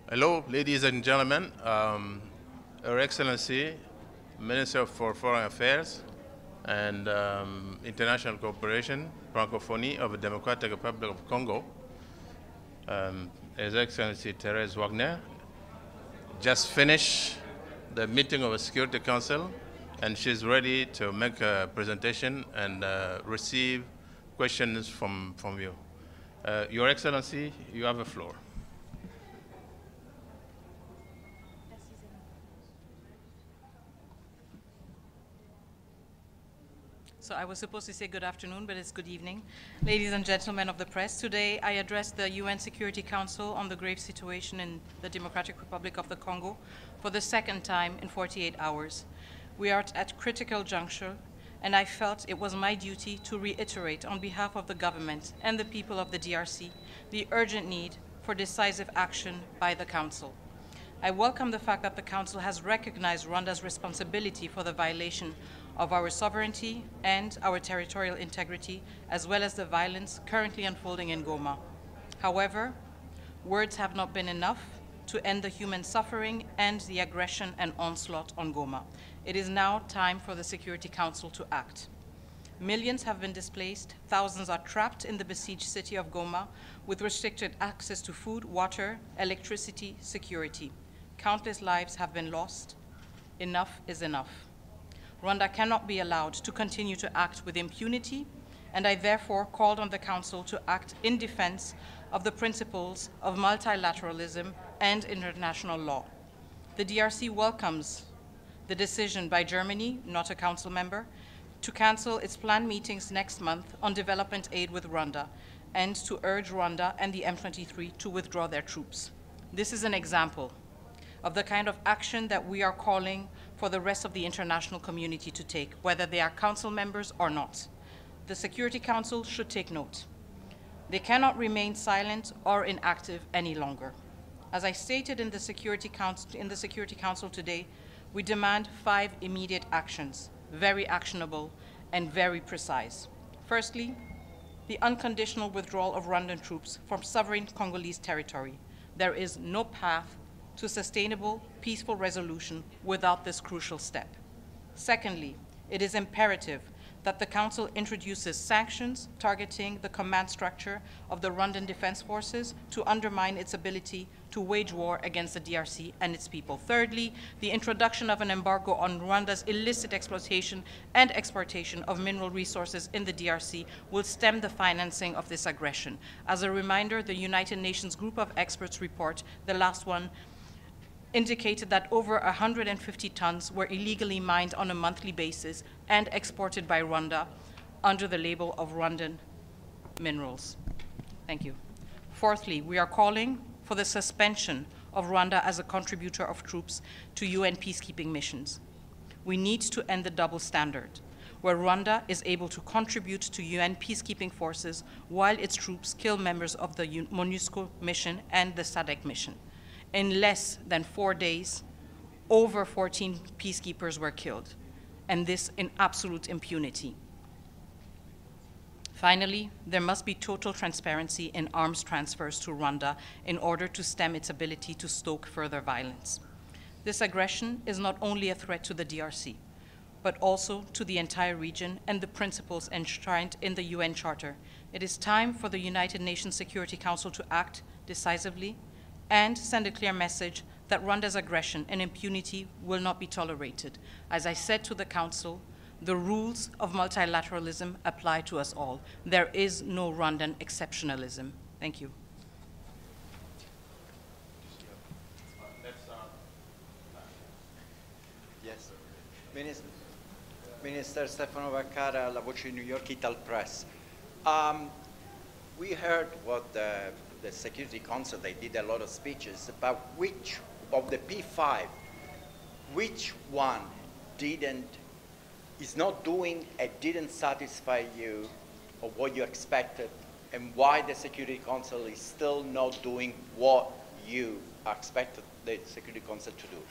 Hello, ladies and gentlemen. Your Excellency, Minister for Foreign Affairs and International Cooperation, Francophonie of the Democratic Republic of Congo, His Excellency Therese Wagner, just finished the meeting of the Security Council, and she's ready to make a presentation and receive questions from you. Your Excellency, you have the floor. So I was supposed to say good afternoon, but it's good evening. Ladies and gentlemen of the press, today I address the UN Security Council on the grave situation in the Democratic Republic of the Congo for the second time in 48 hours. We are at a critical juncture, and I felt it was my duty to reiterate on behalf of the government and the people of the DRC the urgent need for decisive action by the Council. I welcome the fact that the Council has recognized Rwanda's responsibility for the violation of our sovereignty and our territorial integrity, as well as the violence currently unfolding in Goma. However, words have not been enough to end the human suffering and the aggression and onslaught on Goma. It is now time for the Security Council to act. Millions have been displaced, thousands are trapped in the besieged city of Goma with restricted access to food, water, electricity, security. Countless lives have been lost. Enough is enough. Rwanda cannot be allowed to continue to act with impunity, and I therefore called on the Council to act in defense of the principles of multilateralism and international law. The DRC welcomes the decision by Germany, not a Council member, to cancel its planned meetings next month on development aid with Rwanda and to urge Rwanda and the M23 to withdraw their troops. This is an example of the kind of action that we are calling for the rest of the international community to take, whether they are Council members or not. The Security Council should take note. They cannot remain silent or inactive any longer. As I stated in the Security Council today, we demand 5 immediate actions, very actionable and very precise. Firstly, the unconditional withdrawal of Rwandan troops from sovereign Congolese territory. There is no path to sustainable, peaceful resolution without this crucial step. Secondly, it is imperative that the Council introduces sanctions targeting the command structure of the Rwandan Defense Forces to undermine its ability to wage war against the DRC and its people. Thirdly, the introduction of an embargo on Rwanda's illicit exploitation and exportation of mineral resources in the DRC will stem the financing of this aggression. As a reminder, the United Nations Group of Experts report, the last one, indicated that over 150 tons were illegally mined on a monthly basis and exported by Rwanda under the label of Rwandan minerals. Thank you. Fourthly, we are calling for the suspension of Rwanda as a contributor of troops to UN peacekeeping missions. We need to end the double standard, where Rwanda is able to contribute to UN peacekeeping forces while its troops kill members of the MONUSCO mission and the SADC mission. In less than 4 days, over 14 peacekeepers were killed, and this in absolute impunity. Finally, there must be total transparency in arms transfers to Rwanda in order to stem its ability to stoke further violence. This aggression is not only a threat to the DRC, but also to the entire region and the principles enshrined in the UN Charter. It is time for the United Nations Security Council to act decisively and send a clear message that Rwanda's aggression and impunity will not be tolerated. As I said to the Council, the rules of multilateralism apply to us all. There is no Rwandan exceptionalism. Thank you. Yes. Minister Stefano Vaccara, La Voce New York Ital Press. We heard what the Security Council, they did a lot of speeches about which of the P5, which one is not doing and didn't satisfy you or what you expected, and why the Security Council is still not doing what you expected the Security Council to do?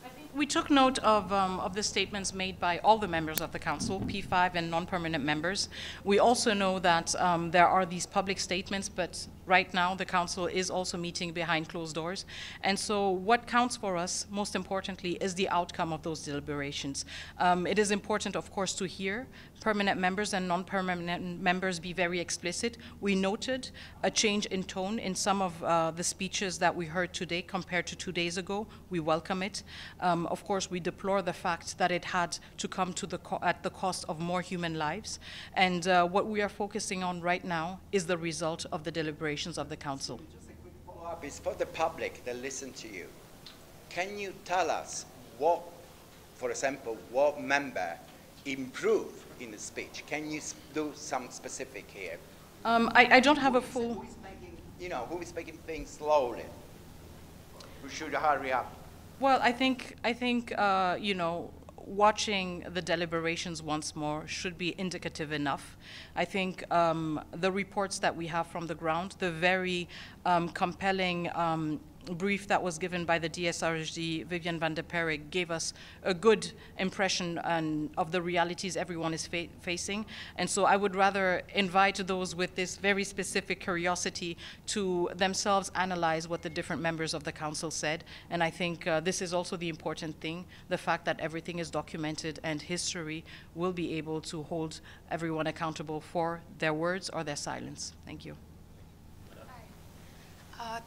I think We took note of the statements made by all the members of the Council, P5 and non-permanent members. We also know that there are these public statements, but right now the Council is also meeting behind closed doors. And so what counts for us, most importantly, is the outcome of those deliberations. It is important, of course, to hear permanent members and non-permanent members be very explicit. We noted a change in tone in some of the speeches that we heard today compared to 2 days ago. We welcome it. Of course, we deplore the fact that it had to come to at the cost of more human lives. And what we are focusing on right now is the result of the deliberations of the Council. Just a quick follow-up is for the public that listen to you. Can you tell us what, for example, what member improved in the speech? Can you do some specific here? I don't have a full... Who is making, you know, who is making things slowly? Who should hurry up? Well, I think you know, watching the deliberations once more should be indicative enough. I think the reports that we have from the ground, the very compelling brief that was given by the DSRG, Vivian van der Perrig, gave us a good impression of the realities everyone is facing. And so I would rather invite those with this very specific curiosity to themselves analyze what the different members of the Council said. And I think this is also the important thing, the fact that everything is documented and history will be able to hold everyone accountable for their words or their silence. Thank you.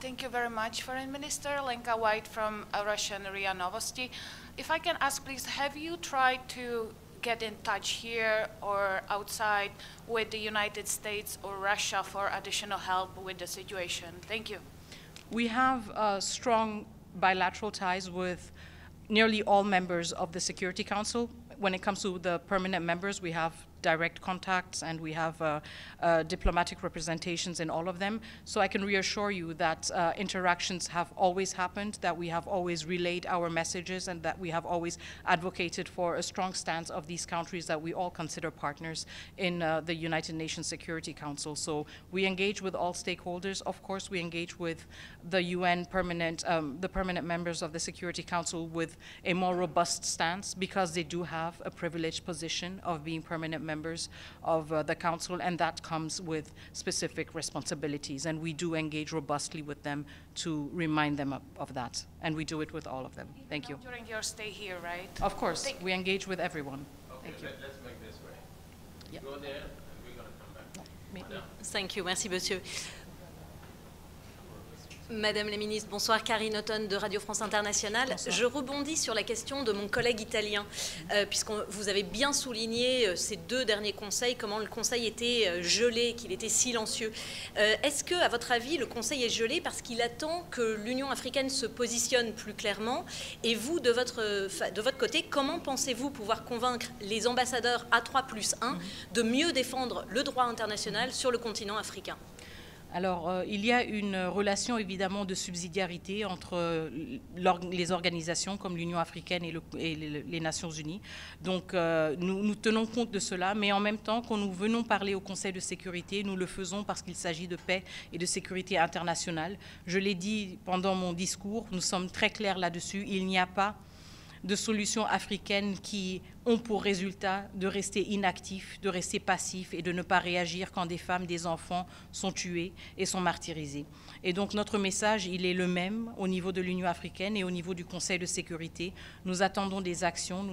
Thank you very much, Foreign Minister. Lenka White from Russian RIA Novosti. If I can ask, please, have you tried to get in touch here or outside with the United States or Russia for additional help with the situation? Thank you. We have strong bilateral ties with nearly all members of the Security Council. When it comes to the permanent members, we have direct contacts and we have diplomatic representations in all of them. So I can reassure you that interactions have always happened, that we have always relayed our messages, and that we have always advocated for a strong stance of these countries that we all consider partners in the United Nations Security Council. So we engage with all stakeholders. Of course, we engage with the UN permanent, the permanent members of the Security Council with a more robust stance because they do have a privileged position of being permanent members of the Council, and that comes with specific responsibilities. And we do engage robustly with them to remind them of that. And we do it with all of them. Thank you. During your stay here, right? Of course, we engage with everyone. Okay, Thank you. let's make this way. Yeah. Go there, and we're going to come back. No. Thank you. Merci, monsieur. Madame la ministre, bonsoir. Karine Autonne de Radio France Internationale. Bonsoir. Je rebondis sur la question de mon collègue italien, puisque vous avez bien souligné ces deux derniers conseils, comment le Conseil était gelé, qu'il était silencieux. Est-ce que, à votre avis, le Conseil est gelé parce qu'il attend que l'Union africaine se positionne plus clairement? Et vous, de votre côté, comment pensez-vous pouvoir convaincre les ambassadeurs A3+1 de mieux défendre le droit international sur le continent africain? Alors, il y a une relation évidemment de subsidiarité entre les organisations comme l'Union africaine et les Nations unies. Donc, nous tenons compte de cela, mais en même temps, quand nous venons parler au Conseil de sécurité, nous le faisons parce qu'il s'agit de paix et de sécurité internationale. Je l'ai dit pendant mon discours, nous sommes très clairs là-dessus. Il n'y a pas de solutions africaines qui ont pour résultat de rester inactifs, de rester passifs et de ne pas réagir quand des femmes, des enfants sont tués et sont martyrisés. Et donc notre message, il est le même au niveau de l'Union africaine et au niveau du Conseil de sécurité. Nous attendons des actions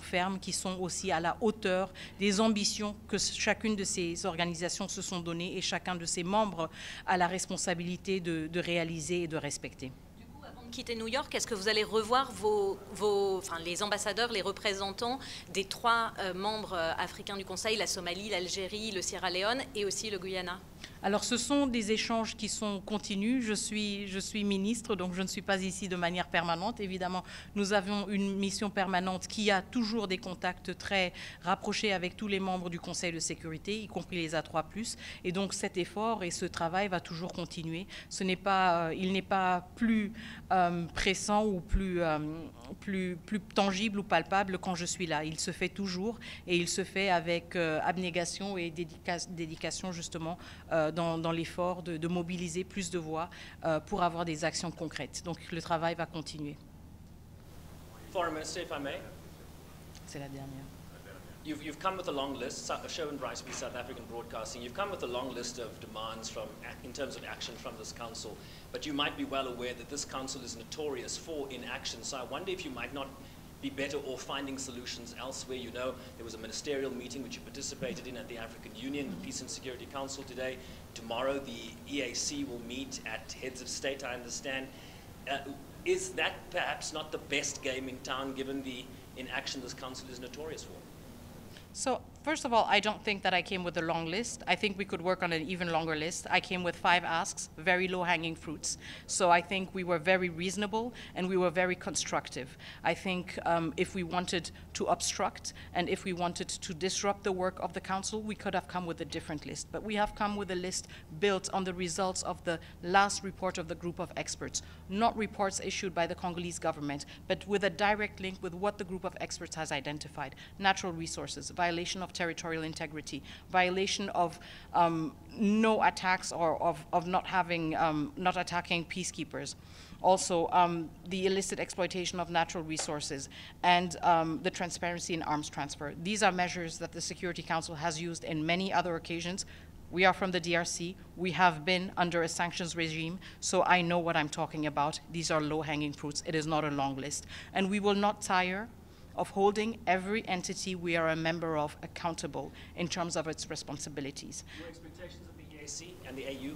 fermes qui sont aussi à la hauteur des ambitions que chacune de ces organisations se sont données et chacun de ses membres a la responsabilité de réaliser et de respecter. Quitter New York, est-ce que vous allez revoir les ambassadeurs, les représentants des 3 membres africains du Conseil, la Somalie, l'Algérie, le Sierra Leone et aussi le Guyana? Alors, ce sont des échanges qui sont continus. Je suis ministre, donc je ne suis pas ici de manière permanente. Évidemment, nous avons une mission permanente qui a toujours des contacts très rapprochés avec tous les membres du Conseil de sécurité, y compris les A3+. Et donc, cet effort et ce travail va toujours continuer. Il n'est pas plus pressant ou plus tangible ou palpable quand je suis là. Il se fait toujours et il se fait avec abnégation et dédication justement dans l'effort de mobiliser plus de voix pour avoir des actions concrètes. Donc le travail va continuer. Foreign Minister, if I may. C'est la dernière. You've come with a long list, Sherwin Briceby, South African Broadcasting. You've come with a long list of demands in terms of action from this council, but you might be well aware that this council is notorious for inaction. So I wonder if you might not be better off finding solutions elsewhere. You know, there was a ministerial meeting which you participated in at the African Union, the Peace and Security Council today. Tomorrow, the EAC will meet at heads of state, I understand. Is that perhaps not the best game in town, given the inaction this council is notorious for? So, first of all, I don't think that I came with a long list. I think we could work on an even longer list. I came with 5 asks, very low-hanging fruits. So I think we were very reasonable and we were very constructive. I think if we wanted to obstruct and if we wanted to disrupt the work of the council, we could have come with a different list. But we have come with a list built on the results of the last report of the group of experts, not reports issued by the Congolese government, but with a direct link with what the group of experts has identified: natural resources, violation of territorial integrity, violation of no attacks or of not attacking peacekeepers. Also, the illicit exploitation of natural resources and the transparency in arms transfer. These are measures that the Security Council has used in many other occasions. We are from the DRC. We have been under a sanctions regime, so I know what I'm talking about. These are low-hanging fruits. It is not a long list. And we will not tire of holding every entity we are a member of accountable in terms of its responsibilities. Your expectations of the EAC and the AU?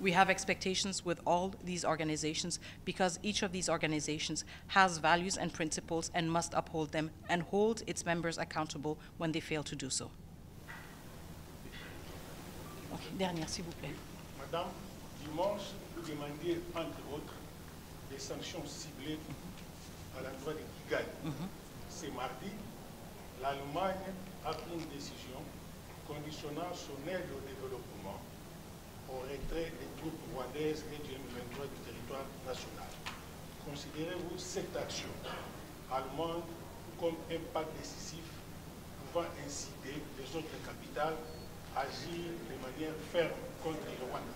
We have expectations with all these organizations because each of these organizations has values and principles and must uphold them and hold its members accountable when they fail to do so. Okay, dernière, s'il vous plaît. Madame, dimanche, vous demandiez, entre autres, des sanctions ciblées à l'endroit de Kigali. Ce mardi, l'Allemagne a pris une décision conditionnant son aide au développement au retrait des troupes rwandaises et du M23 du territoire national. Considérez-vous cette action allemande comme un pas décisif pouvant inciter les autres capitales à agir de manière ferme contre le Rwanda?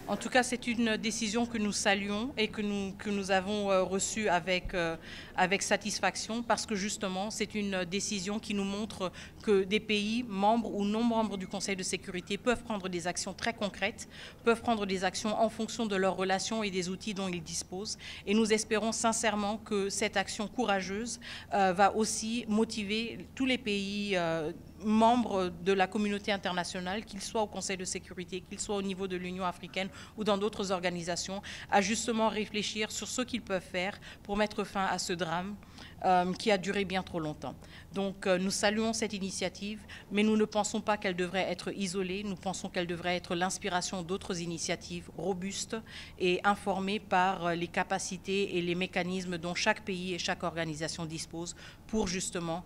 En tout cas, c'est une décision que nous saluons et que nous avons reçue avec satisfaction parce que justement, c'est une décision qui nous montre que des pays, membres ou non membres du Conseil de sécurité, peuvent prendre des actions très concrètes, peuvent prendre des actions en fonction de leurs relations et des outils dont ils disposent. Et nous espérons sincèrement que cette action courageuse va aussi motiver tous les pays membres de la communauté internationale, qu'ils soient au Conseil de sécurité, qu'ils soient au niveau de l'Union africaine ou dans d'autres organisations, à justement réfléchir sur ce qu'ils peuvent faire pour mettre fin à ce drame qui a duré bien trop longtemps. Donc nous saluons cette initiative, mais nous ne pensons pas qu'elle devrait être isolée, nous pensons qu'elle devrait être l'inspiration d'autres initiatives robustes et informées par les capacités et les mécanismes dont chaque pays et chaque organisation dispose pour justement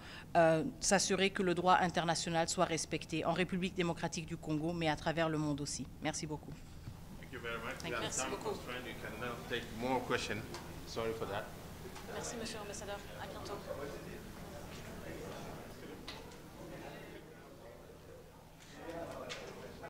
s'assurer que le droit international soit respecté en République démocratique du Congo, mais à travers le monde aussi. Merci beaucoup. Thank you very much. Merci beaucoup. You can now take more questions. Sorry for that. Merci, Monsieur l'Ambassadeur. À bientôt.